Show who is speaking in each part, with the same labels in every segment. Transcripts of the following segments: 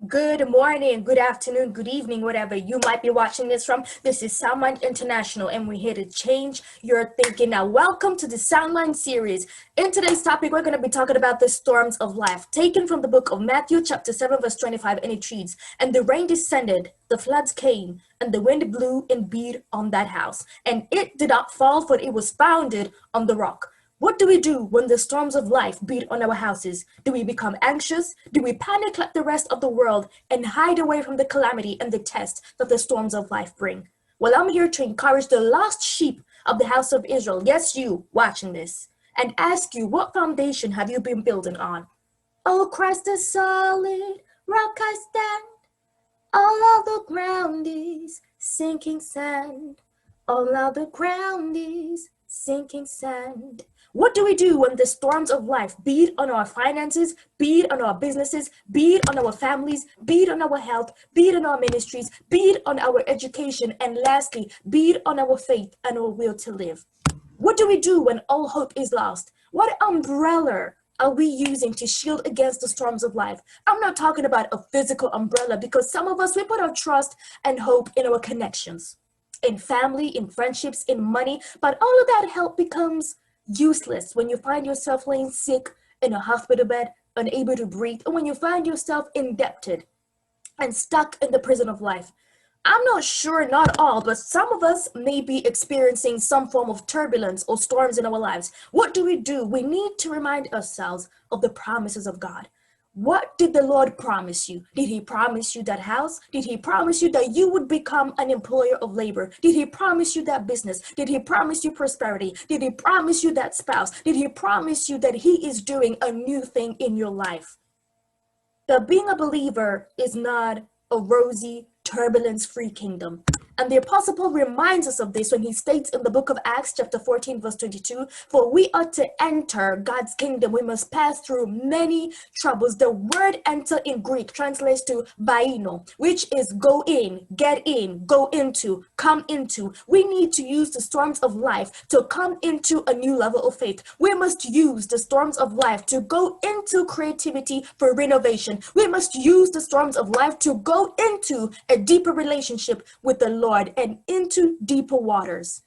Speaker 1: Good morning, good afternoon, good evening, whatever you might be watching this from. This is Soundmind International, and we're here to change your thinking. Now, welcome to the Soundmind series. In today's topic, we're going to be talking about the storms of life, taken from the book of Matthew, chapter 7, verse 25, and it reads, "And the rain descended, the floods came, and the wind blew and beat on that house, and it did not fall, for it was founded on the rock." What do we do when the storms of life beat on our houses? Do we become anxious? Do we panic like the rest of the world and hide away from the calamity and the test that the storms of life bring? Well, I'm here to encourage the lost sheep of the house of Israel, yes, you watching this, and ask you, what foundation have you been building on? Oh, Christ is solid, rock I stand. All of the ground is sinking sand. All of the ground is sinking sand. What do we do when the storms of life beat on our finances, beat on our businesses, beat on our families, beat on our health, beat on our ministries, beat on our education, and lastly, beat on our faith and our will to live? What do we do when all hope is lost? What umbrella are we using to shield against the storms of life? I'm not talking about a physical umbrella, because some of us, we put our trust and hope in our connections, in family, in friendships, in money, but all of that help becomes useless when you find yourself laying sick in a hospital bed, unable to breathe, or when you find yourself indebted and stuck in the prison of life. I'm not sure, not all, but some of us may be experiencing some form of turbulence or storms in our lives. What do? We need to remind ourselves of the promises of God. What did the Lord promise you? Did He promise you that house? Did He promise you that you would become an employer of labor? Did He promise you that business? Did He promise you prosperity? Did He promise you that spouse? Did He promise you that He is doing a new thing in your life? That being a believer is not a rosy, turbulence-free kingdom. And the Apostle Paul reminds us of this when he states in the book of Acts, chapter 14, verse 22, "For we are to enter God's kingdom, we must pass through many troubles." The word enter in Greek translates to baino, which is go in, go into, come into. We need to use the storms of life to come into a new level of faith. We must use the storms of life to go into creativity for renovation. We must use the storms of life to go into a deeper relationship with the Lord and into deeper waters.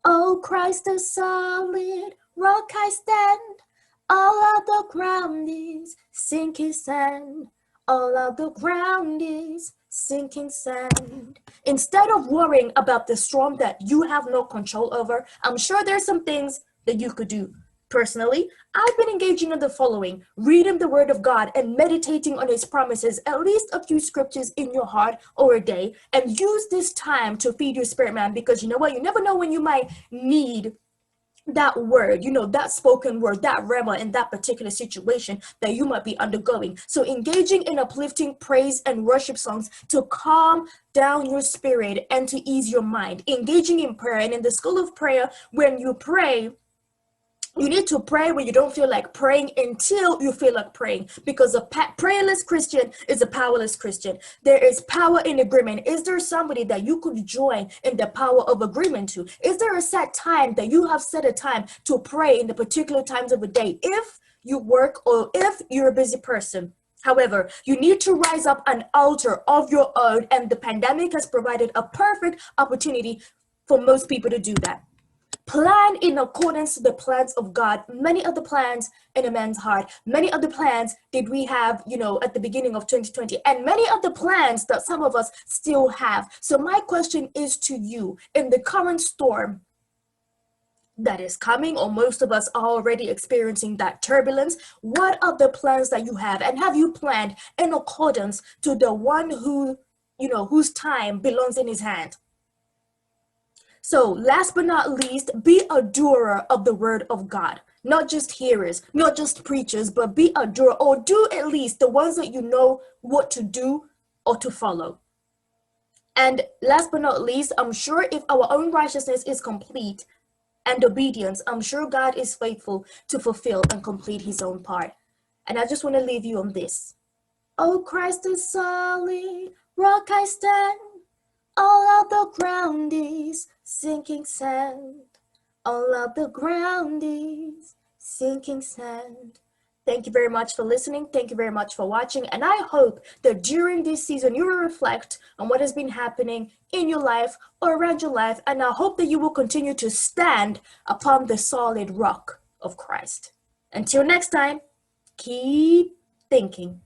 Speaker 1: Oh, Christ the solid rock I stand. All of the ground is sinking sand. All of the ground is sinking sand. Instead of worrying about the storm that you have no control over, I'm sure there's some things that you could do. Personally, I've been engaging in the following: reading the Word of God and meditating on His promises, at least a few scriptures in your heart or a day, and use this time to feed your spirit, man, because you know what? You never know when you might need that word, that spoken word, that rhema in that particular situation that you might be undergoing. So engaging in uplifting praise and worship songs to calm down your spirit and to ease your mind. Engaging in prayer, and in the school of prayer, when you pray, you need to pray when you don't feel like praying until you feel like praying, because a prayerless Christian is a powerless Christian. There is power in agreement. Is there somebody that you could join in the power of agreement to? Is there a set time that you have set a time to pray in the particular times of the day if you work or if you're a busy person? However, you need to rise up an altar of your own, and the pandemic has provided a perfect opportunity for most people to do that. Plan in accordance to the plans of God. Many of the plans in a man's heart, many of the plans did we have, at the beginning of 2020, and many of the plans that some of us still have. So my question is to you: in the current storm that is coming, or most of us are already experiencing that turbulence, what are the plans that you have? And have you planned in accordance to the one whose time belongs in His hand? So last but not least, be a doer of the word of God. Not just hearers, not just preachers, but be a doer, or do at least the ones that you know what to do or to follow. And last but not least, I'm sure if our own righteousness is complete and obedience, I'm sure God is faithful to fulfill and complete His own part. And I just want to leave you on this. Oh, Christ is solid, rock I stand. All of the ground is sinking sand. All of the ground is sinking sand. Thank you very much for listening. Thank you very much for watching. And I hope that during this season, you will reflect on what has been happening in your life or around your life. And I hope that you will continue to stand upon the solid rock of Christ. Until next time, keep thinking.